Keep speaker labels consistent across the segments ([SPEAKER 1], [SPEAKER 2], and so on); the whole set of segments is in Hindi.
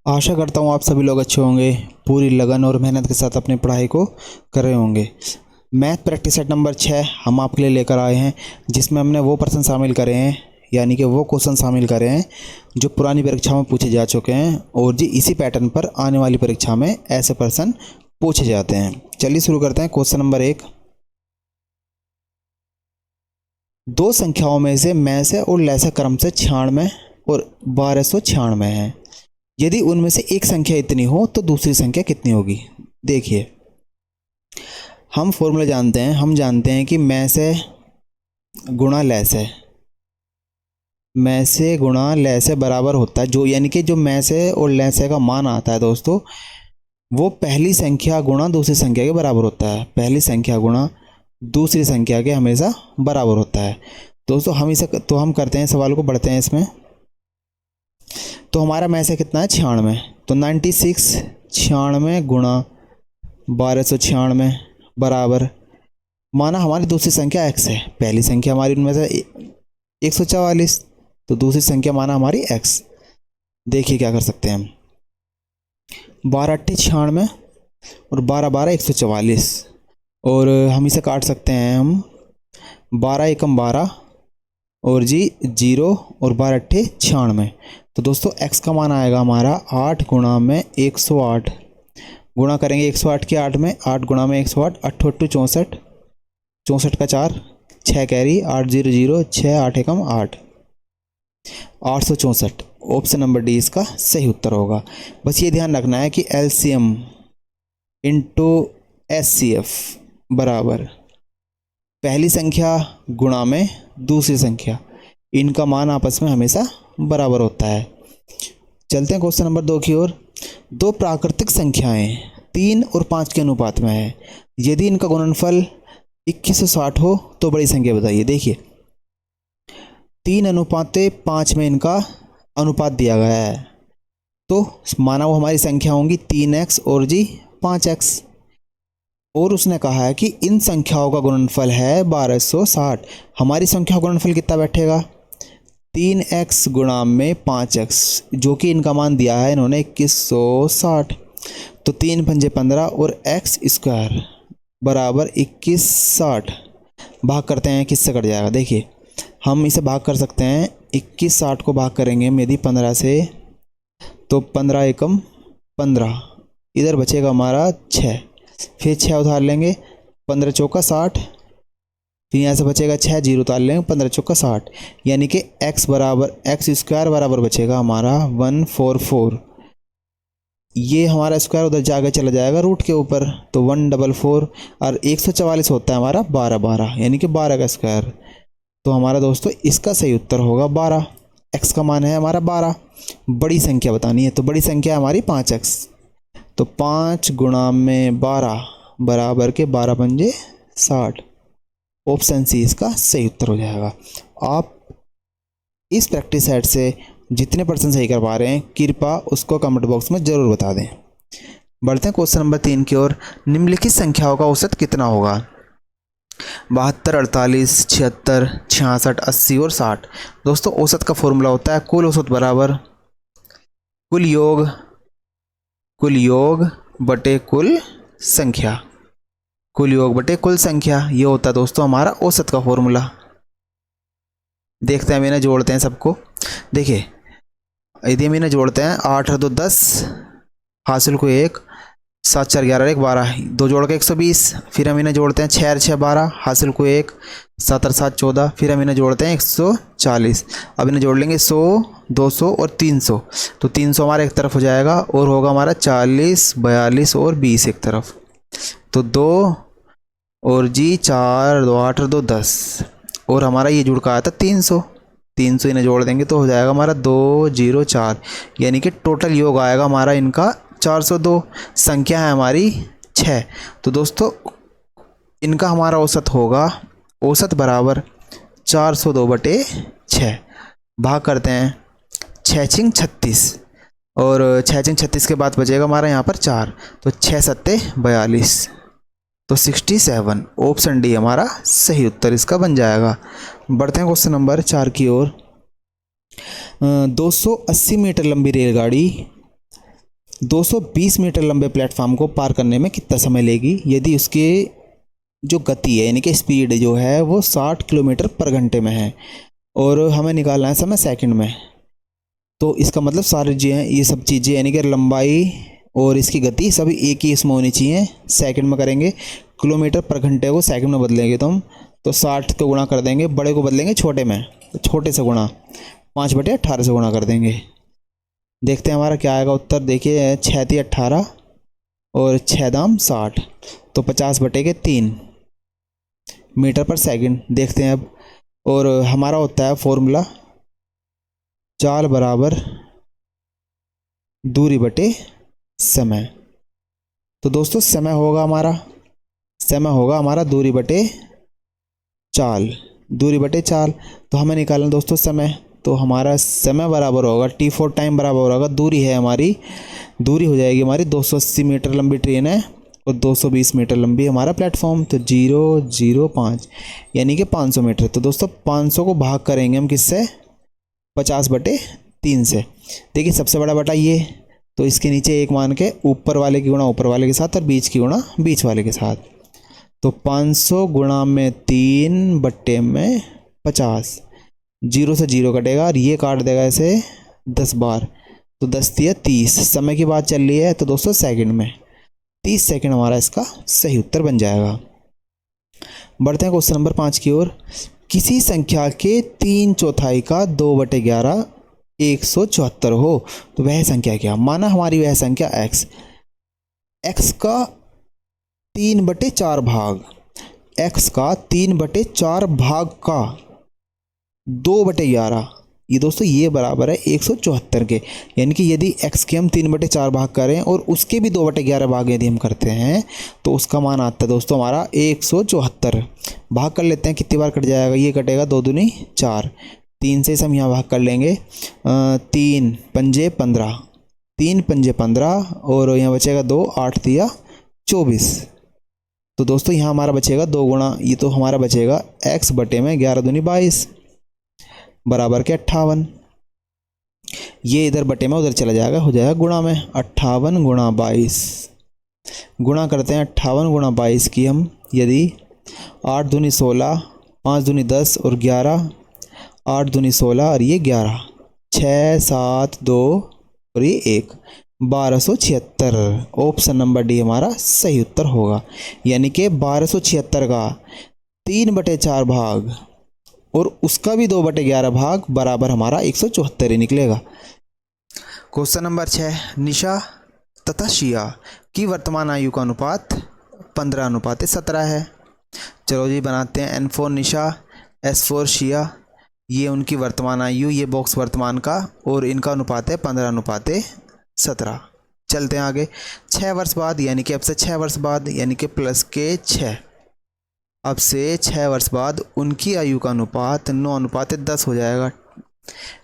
[SPEAKER 1] आशा करता हूँ आप सभी लोग अच्छे होंगे, पूरी लगन और मेहनत के साथ अपनी पढ़ाई को कर रहे होंगे। मैथ प्रैक्टिस सेट नंबर 6 हम आपके लिए लेकर आए हैं, जिसमें हमने वो प्रश्न शामिल करे हैं, यानी कि वो क्वेश्चन शामिल करे हैं जो पुरानी परीक्षा में पूछे जा चुके हैं और जी इसी पैटर्न पर आने वाली परीक्षा में ऐसे प्रश्न पूछे जाते हैं। चलिए शुरू करते हैं। क्वेश्चन नंबर 1, दो संख्याओं में से मैसे और लैसे क्रम से 96 और 1296 है। यदि उनमें से एक संख्या इतनी हो तो दूसरी संख्या कितनी होगी। देखिए, हम फॉर्मूला जानते हैं, हम जानते हैं कि मैसे गुणा लैसे, मैसे गुणा लैसे बराबर होता है, जो यानी कि जो मैसे और लैसे का मान आता है दोस्तों, वो पहली संख्या गुणा दूसरी संख्या के बराबर होता है। पहली संख्या गुणा दूसरी संख्या के हमेशा बराबर होता है। दोस्तों हम करते हैं, सवाल को बढ़ते हैं इसमें। तो हमारा मैसे कितना है 96, तो 96 96 गुणा 1296 बराबर, माना हमारी दूसरी संख्या x है, पहली संख्या हमारी उनमें से 144, तो दूसरी संख्या माना हमारी x। देखिए क्या कर सकते हैं हम, 12 8 96 और 12 12 144, और हम इसे काट सकते हैं हम, 12 एकम 12 और जी 0 और 12 अट्ठे 96। तो दोस्तों x का मान आएगा हमारा 8 गुणा में 108, गुणा करेंगे 108 के 8 में, 8 गुणा में 108, 8 8 64, 64 का 4, 6 कैरी, 8 0 0, 6 8 एकम 8, 864। ऑप्शन नंबर डी इसका सही उत्तर होगा। बस ये ध्यान रखना है कि एलसीएम इंटू एचसीएफ बराबर पहली संख्या गुणा में दूसरी संख्या, इनका मान आपस में हमेशा बराबर होता है। चलते हैं क्वेश्चन नंबर 2 की ओर। दो प्राकृतिक संख्याएं 3 और 5 के अनुपात में है। यदि इनका गुणनफल 2160 हो तो बड़ी संख्या बताइए। देखिए, 3:5 में इनका अनुपात दिया गया है, तो माना वो हमारी संख्या होंगी 3x और जी 5x, और उसने कहा है कि इन संख्याओं का गुणनफल है 1260। हमारी संख्या का गुणनफल कितना बैठेगा, 3x गुणा में 5x, जो कि इनका मान दिया है इन्होंने 2160। तो 3 पंजे 15 और x स्क्वायर बराबर 2160। भाग करते हैं, किससे कट जाएगा। देखिए, हम इसे भाग कर सकते हैं, 2160 को भाग करेंगे हम यदि 15 से, तो 15 एकम 15, इधर बचेगा हमारा 6, फिर 6 उतार लेंगे, 15 चौका 60, फिर यहाँ से बचेगा 6, 0 उतार लेंगे, 15 चौका 60, यानी कि x बराबर x स्क्वायर बराबर बचेगा हमारा 144। ये हमारा स्क्वायर उधर जाकर चला जाएगा रूट के ऊपर, तो 144, और 144 होता है हमारा 12 12, यानी कि 12 का स्क्वायर। तो हमारा दोस्तों इसका सही उत्तर होगा 12। x का मान है हमारा 12। बड़ी संख्या बतानी है, तो बड़ी संख्या है हमारी 5x, तो 5 गुणा में 12 बराबर के 12 पंजे 60। ऑप्शन सी इसका सही उत्तर हो जाएगा। आप इस प्रैक्टिस सेट से जितने % सही कर पा रहे हैं, कृपया उसको कमेंट बॉक्स में ज़रूर बता दें। बढ़ते हैं क्वेश्चन नंबर 3 की ओर। निम्नलिखित संख्याओं का औसत कितना होगा। 72 48 76 66 80 और 60। दोस्तों औसत का फॉर्मूला होता है कुल औसत बराबर कुल योग बटे कुल संख्या, कुल योग बटे कुल संख्या, ये होता है दोस्तों हमारा औसत का फॉर्मूला। देखते हैं, हम इन्हें जोड़ते हैं सबको। देखिए, यदि हम इन्हें जोड़ते हैं, 8 और 2 10, हासिल को 1, 7 4 11 1 12, 2 जोड़ के 120, फिर हम इन्हें जोड़ते हैं 6 6 12, हासिल को 1, 7 और 7 14, फिर हम इन्हें जोड़ते हैं 140। अब इन्हें जोड़ लेंगे 100 200 और 300, तो 300 हमारा एक तरफ हो जाएगा, और होगा हमारा 40 42 और 20 एक तरफ, तो 2 और जी 4 2 8 और 2 10, और हमारा ये जुड़ का आया था 300, 300 इन्हें जोड़ देंगे तो हो जाएगा हमारा 204, यानी कि टोटल योग आएगा हमारा इनका 402। संख्या है हमारी 6, तो दोस्तों इनका हमारा औसत होगा, औसत बराबर 402 बटे 6। भाग करते हैं, 6 छिंग 36, और 6 छिंग 36 के बाद बचेगा हमारा यहाँ पर 4, तो 6 सत्ते 42, तो 67। ऑप्शन डी हमारा सही उत्तर इसका बन जाएगा। बढ़ते हैं क्वेश्चन नंबर 4 की ओर। 280 मीटर लंबी रेलगाड़ी 220 मीटर लंबे प्लेटफॉर्म को पार करने में कितना समय लेगी यदि उसके जो गति है यानी कि स्पीड जो है वो 60 किलोमीटर पर घंटे में है और हमें निकालना है समय सेकंड में। तो इसका मतलब सारे जो हैं ये सब चीज़ें यानी कि लंबाई और इसकी गति सभी एक ही इसमें होनी चाहिए। सेकंड में करेंगे, किलोमीटर पर घंटे को सेकंड में बदलेंगे तो 60 को गुणा कर देंगे, बड़े को बदलेंगे छोटे में, तो छोटे से गुणा 5/18 से गुणा कर देंगे। देखते हैं हमारा क्या आएगा उत्तर। देखिए 6×18 और 6×60 तो 50/3 मीटर पर सेकंड। देखते हैं अब, और हमारा होता है फॉर्मूला चाल बराबर दूरी बटे समय। तो दोस्तों समय होगा हमारा दूरी बटे चाल, दूरी बटे चाल। तो हमें निकालना दोस्तों समय, तो हमारा समय बराबर होगा T4 टाइम बराबर होगा दूरी है हमारी, दूरी हो जाएगी हमारी 280 मीटर लंबी ट्रेन है और 220 मीटर लंबी हमारा प्लेटफॉर्म, तो 0.05 यानी कि 500 मीटर। तो दोस्तों 500 को भाग करेंगे हम किससे, 50/3 से। देखिए सबसे बड़ा बटा ये, तो इसके नीचे एक मान के ऊपर वाले की गुणा ऊपर वाले के साथ और बीच की गुणा बीच वाले के साथ। तो 500 गुणा में 3/50, 0 से 0 कटेगा और ये काट देगा ऐसे 10 बार, तो 10×30। समय की बात चल रही है तो दोस्तों सेकंड में 30 सेकंड हमारा इसका सही उत्तर बन जाएगा। बढ़ते हैं क्वेश्चन नंबर 5 की ओर। किसी संख्या के 3/4 का 2/11 174 हो तो वह संख्या क्या। माना हमारी वह संख्या x का 3/4 भाग, x का 3/4 भाग का 2/11, ये दोस्तों ये बराबर है 174 के। यानी कि यदि x के हम 3/4 भाग करें और उसके भी 2/11 भाग यदि हम करते हैं तो उसका मान आता है दोस्तों हमारा 174। भाग कर लेते हैं, कितनी बार कट जाएगा, ये कटेगा 2 दूनी 4, 3 से हम यहाँ भाग कर लेंगे 3 पंजे 15, 3 पंजे 15 और यहाँ बचेगा 2, 8 दिया 24। तो दोस्तों यहाँ हमारा बचेगा 2 गुणा, ये तो हमारा बचेगा x बटे में 11 दूनी 22 बराबर के 58। ये इधर बटे में उधर चला जाएगा, हो जाएगा गुणा में 58 गुणा 22। गुणा करते हैं 58 गुणा 22 की हम, यदि 8 दूनी 16, 5 दूनी 10 और 11, 8 दूनी 16 और ये 11, 6 7 2 और ये 1, 1276। ऑप्शन नंबर डी हमारा सही उत्तर होगा। यानी कि 1276 का 3/4 भाग और उसका भी 2/11 भाग बराबर हमारा 174 ही निकलेगा। Question number 6। निशा तथा शिया की वर्तमान आयु का अनुपात 15:17 है। चलो जी बनाते हैं। N4 निशा, S4 शिया, ये उनकी वर्तमान आयु, ये बॉक्स वर्तमान का, और इनका अनुपात है 15:17। चलते हैं आगे। 6 वर्ष बाद यानी कि अब से 6 वर्ष बाद यानी कि प्लस के 6, अब से 6 वर्ष बाद उनकी आयु का अनुपात 9:10 हो जाएगा।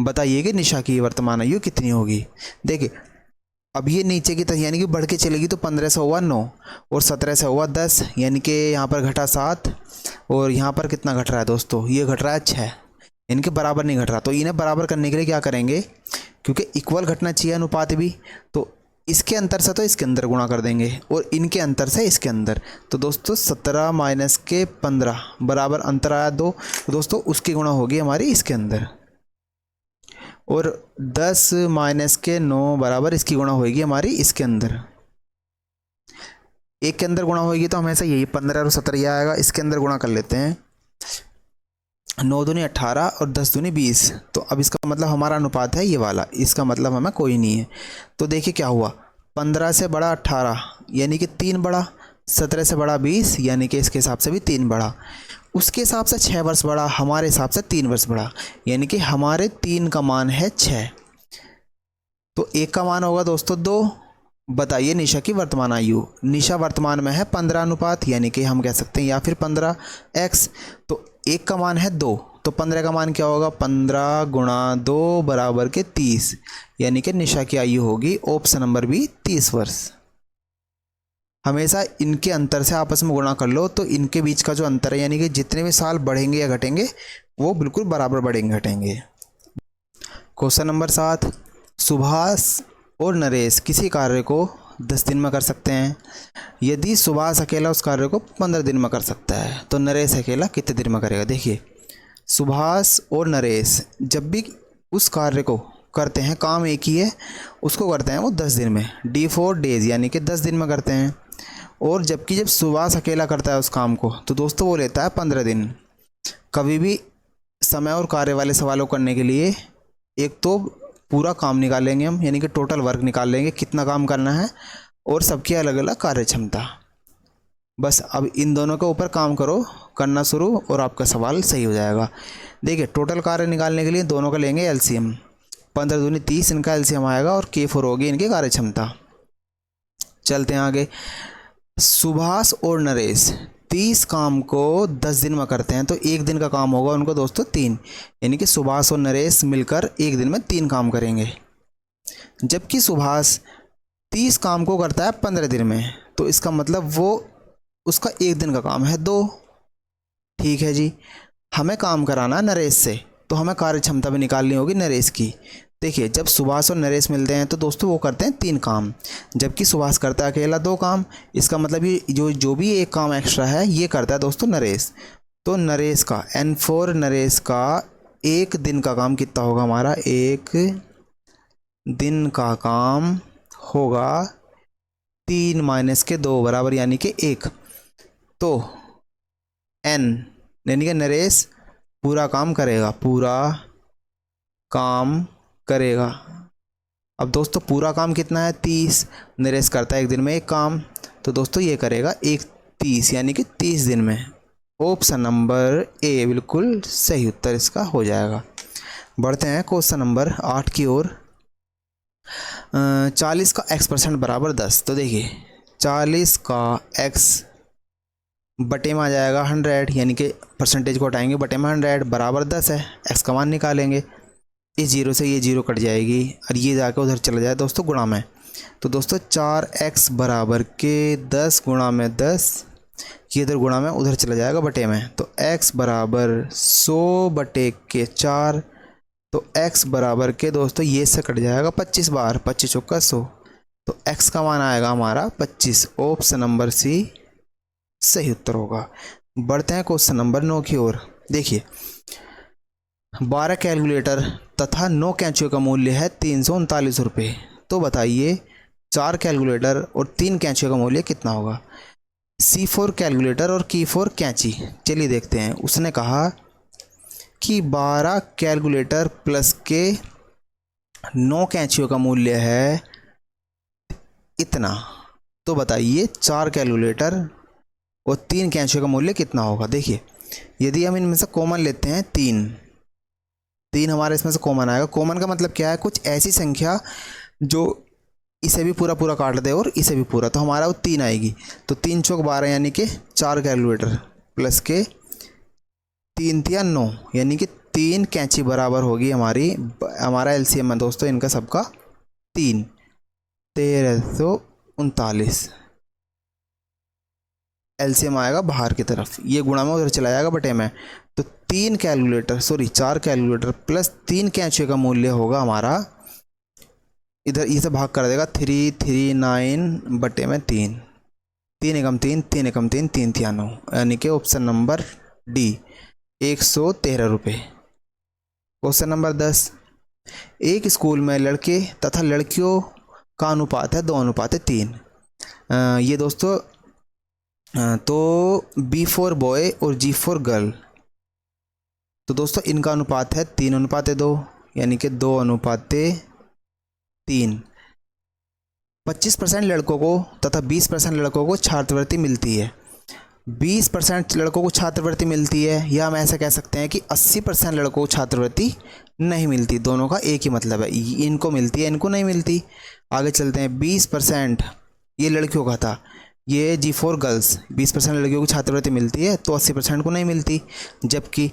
[SPEAKER 1] बताइए कि निशा की वर्तमान आयु कितनी होगी। देखिए अब ये नीचे की तरफ यानी कि बढ़ के चलेगी तो 15 से हुआ 9 और 17 से हुआ 10, यानी कि यहाँ पर घटा 7 और यहाँ पर कितना घट रहा है दोस्तों, ये घट रहा है 6, यानी कि बराबर नहीं घट रहा। तो इन्हें बराबर करने के लिए क्या करेंगे, क्योंकि इक्वल घटना चाहिए अनुपात भी, तो इसके अंतर से तो इसके अंदर गुणा कर देंगे और इनके अंतर से इसके अंदर। तो दोस्तों 17 माइनस के 15 बराबर अंतर आया 2, तो दोस्तों उसकी गुणा होगी हमारी इसके अंदर, और 10 माइनस के 9 बराबर इसकी गुणा होगी हमारी इसके अंदर। एक के अंदर गुणा होगी तो हमेशा यही 15 और 17 यह आएगा, इसके अंदर गुणा कर लेते हैं। 9 दूनी 18 और 10 दूनी 20, तो अब इसका मतलब हमारा अनुपात है ये वाला, इसका मतलब हमें कोई नहीं है। तो देखिए क्या हुआ, 15 से बड़ा 18 यानी कि 3 बड़ा, 17 से बड़ा 20 यानी कि इसके हिसाब से भी 3 बड़ा, उसके हिसाब से 6 वर्ष बड़ा, हमारे हिसाब से 3 वर्ष बड़ा, यानी कि हमारे 3 का मान है 6, तो 1 का मान होगा दोस्तों 2। बताइए निशा की वर्तमान आयु। निशा वर्तमान में है 15 अनुपात यानी कि हम कह सकते हैं या फिर 15x, तो 1 का मान है 2, तो 15 का मान क्या होगा, 15 गुणा 2 बराबर के 30, यानी कि निशा की आयु होगी ऑप्शन नंबर बी 30 वर्ष। हमेशा इनके अंतर से आपस में गुणा कर लो तो इनके बीच का जो अंतर है यानी कि जितने भी साल बढ़ेंगे या घटेंगे वो बिल्कुल बराबर बढ़ेंगे घटेंगे। Question number 7। सुभाष और नरेश किसी कार्य को 10 दिन में कर सकते हैं, यदि सुभाष अकेला उस कार्य को 15 दिन में कर सकता है तो नरेश अकेला कितने दिन में करेगा। देखिए सुभाष और नरेश जब भी उस कार्य को करते हैं, काम एक ही है, उसको करते हैं वो 10 दिन में, D4 डेज यानी कि 10 दिन में करते हैं। और जबकि जब सुभाष अकेला करता है उस काम को तो दोस्तों वो लेता है 15 दिन। कभी भी समय और कार्य वाले सवालों करने के लिए एक तो पूरा काम निकालेंगे हम, यानी कि टोटल वर्क निकाल लेंगे कितना काम करना है और सबकी अलग अलग कार्य क्षमता। बस अब इन दोनों के ऊपर काम करो, करना शुरू, और आपका सवाल सही हो जाएगा। देखिए टोटल कार्य निकालने के लिए दोनों का लेंगे एलसीएम, 15 दूनी 30 इनका एलसीएम आएगा और K4 होगी इनकी कार्य क्षमता। चलते हैं आगे। सुभाष और नरेश 30 काम को 10 दिन में करते हैं तो एक दिन का काम होगा उनको दोस्तों 3, यानी कि सुभाष और नरेश मिलकर एक दिन में 3 काम करेंगे। जबकि सुभाष 30 काम को करता है 15 दिन में, तो इसका मतलब वो उसका एक दिन का काम है 2। ठीक है जी, हमें काम कराना है नरेश से, तो हमें कार्य क्षमता भी निकालनी होगी नरेश की। देखिए जब सुभाष और नरेश मिलते हैं तो दोस्तों वो करते हैं 3 काम, जबकि सुभाष करता है अकेला 2 काम। इसका मतलब ये जो भी एक काम एक्स्ट्रा है ये करता है दोस्तों नरेश। तो नरेश का N4 नरेश का एक दिन का काम कितना होगा हमारा, एक दिन का काम होगा 3 माइनस के 2 बराबर यानी कि 1। तो N यानी कि नरेश पूरा काम करेगा, पूरा काम करेगा। अब दोस्तों पूरा काम कितना है 30, नरेश करता है एक दिन में 1 काम, तो दोस्तों ये करेगा 30 यानी कि 30 दिन में। ऑप्शन नंबर ए बिल्कुल सही उत्तर इसका हो जाएगा। बढ़ते हैं क्वेश्चन नंबर 8 की ओर। 40 का x% बराबर 10। तो देखिए 40 का x बटे में आ जाएगा 100, यानी कि परसेंटेज को हटाएंगे, बटे में 100 बराबर 10 है। x का मान निकालेंगे, इस जीरो से ये जीरो कट जाएगी और ये जाकर उधर चला जाए दोस्तों गुणा में। तो दोस्तों 4x बराबर के 10 गुणा में 10, ये इधर गुणा में उधर चला जाएगा बटे में। तो x बराबर 100 बटे के 4, तो x बराबर के दोस्तों ये से कट जाएगा 25 बार, 25 चौका 100, तो x का मान आएगा हमारा 25। ऑप्शन नंबर सी सही उत्तर होगा। बढ़ते हैं क्वेश्चन नंबर 9 की ओर। देखिए 12 कैलकुलेटर तथा 9 कैंचियों का मूल्य है 339 रुपये। तो बताइए 4 कैलकुलेटर और 3 कैंचियों का मूल्य कितना होगा। C4 कैलकुलेटर और K4 कैंची, चलिए देखते हैं। उसने कहा कि 12 कैलकुलेटर प्लस के 9 कैंचियों का मूल्य है इतना। तो बताइए 4 कैलकुलेटर और 3 कैंचियों का मूल्य कितना होगा। देखिए यदि हम इनमें से कॉमन लेते हैं 3 हमारे इसमें से कॉमन आएगा। कॉमन का मतलब क्या है, कुछ ऐसी संख्या जो इसे भी पूरा पूरा काट दे और इसे भी पूरा, तो हमारा वो 3 आएगी। तो 3 चौक 12 यानी कि 4 कैलकुलेटर प्लस के 3 तिया 9 यानी कि 3 कैंची बराबर होगी हमारा एलसीएम है दोस्तों इनका सबका 3, 1339। एलसीएम आएगा बाहर की तरफ, ये गुणा में उधर चला जाएगा बटे में। तो 4 कैलकुलेटर प्लस 3 कैंचियों का मूल्य होगा हमारा, इधर इसे भाग कर देगा 339 बटे में 3, 3 एकम 3, 3 एकम 3, 3 तिया 9, यानी कि ऑप्शन नंबर डी 113 रुपये। Question number 10। एक स्कूल में लड़के तथा लड़कियों का अनुपात है 2:3। ये दोस्तों तो B4 बॉय और G4 गर्ल, तो दोस्तों इनका अनुपात है 3:2 यानी कि 2:3। 25% लड़कों को तथा 20% लड़कों को छात्रवृत्ति मिलती है। 20% लड़कों को छात्रवृत्ति मिलती है, या हम ऐसा कह सकते हैं कि 80% लड़कों को छात्रवृत्ति नहीं मिलती। दोनों का एक ही मतलब है, इनको मिलती है इनको नहीं मिलती। आगे चलते हैं। 20% ये लड़कियों का था, ये G4 गर्ल्स 20% लड़कियों को छात्रवृत्ति मिलती है तो 80% को नहीं मिलती। जबकि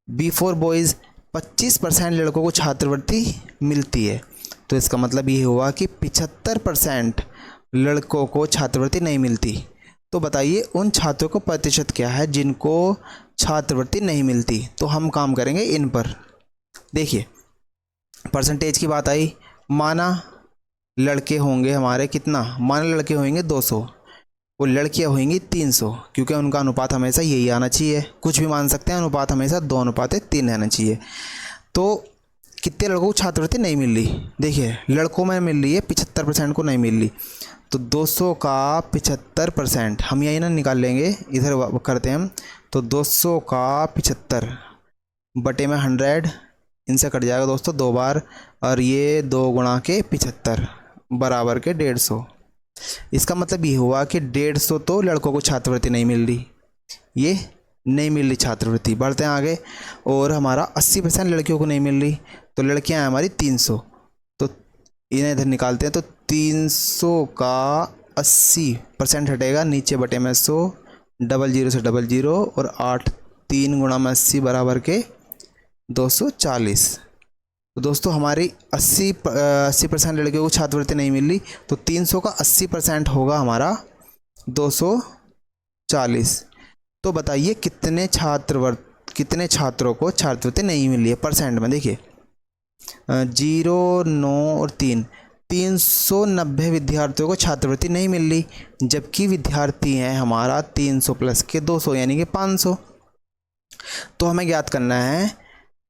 [SPEAKER 1] B4 बॉयज़ 25% लड़कों को छात्रवृत्ति मिलती है। तो इसका मतलब ये हुआ कि 75% लड़कों को छात्रवृत्ति नहीं मिलती। तो बताइए उन छात्रों को प्रतिशत क्या है जिनको छात्रवृत्ति नहीं मिलती। तो हम काम करेंगे इन पर। देखिए परसेंटेज की बात आई, माना लड़के होंगे हमारे कितना, मान लड़के होंगे 200, वो लड़कियां होंगी 300, क्योंकि उनका अनुपात हमेशा यही आना चाहिए, कुछ भी मान सकते हैं, अनुपात हमेशा 2:3 रहना चाहिए। तो कितने लड़कों को छात्रवृत्ति नहीं मिल रही, देखिए लड़कों में मिल रही है 75% को नहीं मिल रही, तो 200 का 75% हम यही ना निकाल लेंगे, इधर करते हैं हम, तो 200 का 75 बटे में 100, इनसे कट जाएगा दोस्तों 2 बार, और ये 2 गुणा के 75 बराबर के 150। इसका मतलब ये हुआ कि 150 तो लड़कों को छात्रवृत्ति नहीं मिल रही, ये नहीं मिल रही छात्रवृत्ति। बढ़ते हैं आगे, और हमारा 80% लड़कियों को नहीं मिल रही, तो लड़कियां हैं हमारी 300, तो इन्हें इधर निकालते हैं, तो 300 का 80% हटेगा, नीचे बटे में 100, 00 से 00, और 8 3 गुणा में 80 बराबर के 240। तो दोस्तों हमारी 80% लड़कियों को छात्रवृत्ति नहीं मिल रही, तो 300 का 80% होगा हमारा 240। तो बताइए कितने छात्रों को छात्रवृत्ति नहीं मिल रही है परसेंट में। देखिए 0, 9 और 3, 390 विद्यार्थियों को छात्रवृत्ति नहीं मिल रही, जबकि विद्यार्थी हैं हमारा 300 प्लस के 200 यानी कि 500। तो हमें ज्ञात करना है,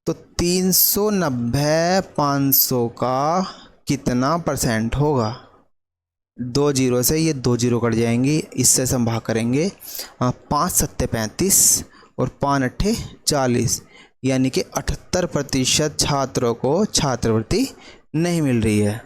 [SPEAKER 1] तो 390 500 का कितना परसेंट होगा। 2 जीरो से ये 2 जीरो कट जाएंगी, इससे हम भाग करेंगे, 5 सत्ते 35 और 5 अट्ठे 40, यानी कि 78% छात्रों को छात्रवृत्ति नहीं मिल रही है।